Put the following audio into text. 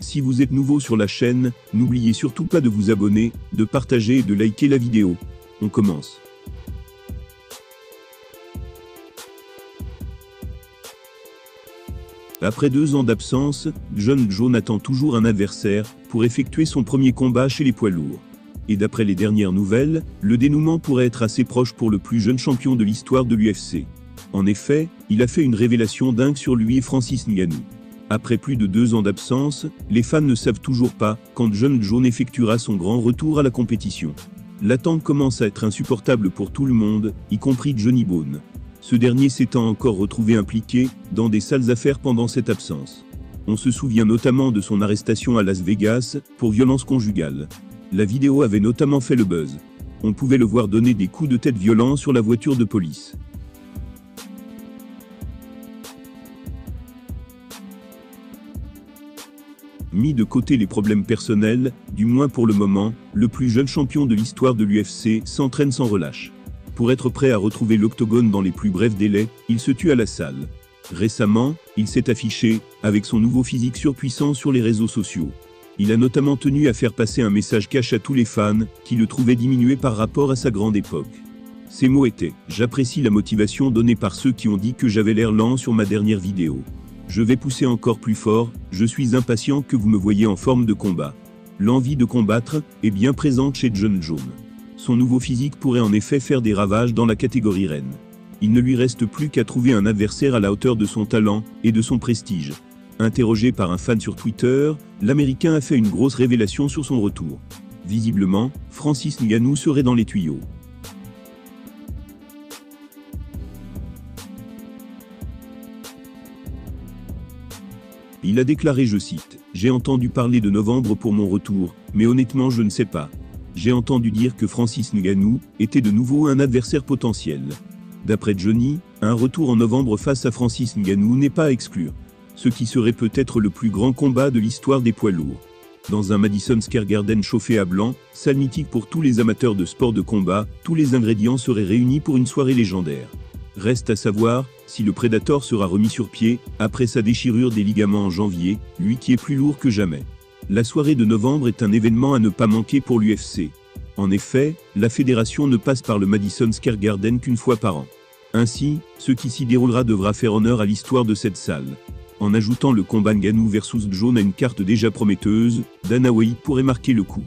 Si vous êtes nouveau sur la chaîne, n'oubliez surtout pas de vous abonner, de partager et de liker la vidéo. On commence. Après 2 ans d'absence, Jon Jones attend toujours un adversaire pour effectuer son premier combat chez les poids lourds. Et d'après les dernières nouvelles, le dénouement pourrait être assez proche pour le plus jeune champion de l'histoire de l'UFC. En effet, il a fait une révélation dingue sur lui et Francis Ngannou. Après plus de 2 ans d'absence, les fans ne savent toujours pas quand Jon Jones effectuera son grand retour à la compétition. L'attente commence à être insupportable pour tout le monde, y compris Johnny Bone. Ce dernier s'étant encore retrouvé impliqué dans des sales affaires pendant cette absence. On se souvient notamment de son arrestation à Las Vegas pour violence conjugale. La vidéo avait notamment fait le buzz. On pouvait le voir donner des coups de tête violents sur la voiture de police. Mis de côté les problèmes personnels, du moins pour le moment, le plus jeune champion de l'histoire de l'UFC s'entraîne sans relâche. Pour être prêt à retrouver l'octogone dans les plus brefs délais, il se tue à la salle. Récemment, il s'est affiché, avec son nouveau physique surpuissant sur les réseaux sociaux. Il a notamment tenu à faire passer un message cash à tous les fans, qui le trouvaient diminué par rapport à sa grande époque. Ces mots étaient « J'apprécie la motivation donnée par ceux qui ont dit que j'avais l'air lent sur ma dernière vidéo. Je vais pousser encore plus fort, je suis impatient que vous me voyiez en forme de combat. » L'envie de combattre est bien présente chez Jon Jones. Son nouveau physique pourrait en effet faire des ravages dans la catégorie reine. Il ne lui reste plus qu'à trouver un adversaire à la hauteur de son talent et de son prestige. Interrogé par un fan sur Twitter, l'Américain a fait une grosse révélation sur son retour. Visiblement, Francis Ngannou serait dans les tuyaux. Il a déclaré, je cite, « J'ai entendu parler de novembre pour mon retour, mais honnêtement je ne sais pas. J'ai entendu dire que Francis Ngannou était de nouveau un adversaire potentiel. » D'après Johnny, un retour en novembre face à Francis Ngannou n'est pas à exclure, ce qui serait peut-être le plus grand combat de l'histoire des poids lourds. Dans un Madison Square Garden chauffé à blanc, salle mythique pour tous les amateurs de sport de combat, tous les ingrédients seraient réunis pour une soirée légendaire. Reste à savoir si le Predator sera remis sur pied après sa déchirure des ligaments en janvier, lui qui est plus lourd que jamais. La soirée de novembre est un événement à ne pas manquer pour l'UFC. En effet, la fédération ne passe par le Madison Square Garden qu'une fois par an. Ainsi, ce qui s'y déroulera devra faire honneur à l'histoire de cette salle. En ajoutant le combat Ngannou versus Jones à une carte déjà prometteuse, Dana White pourrait marquer le coup.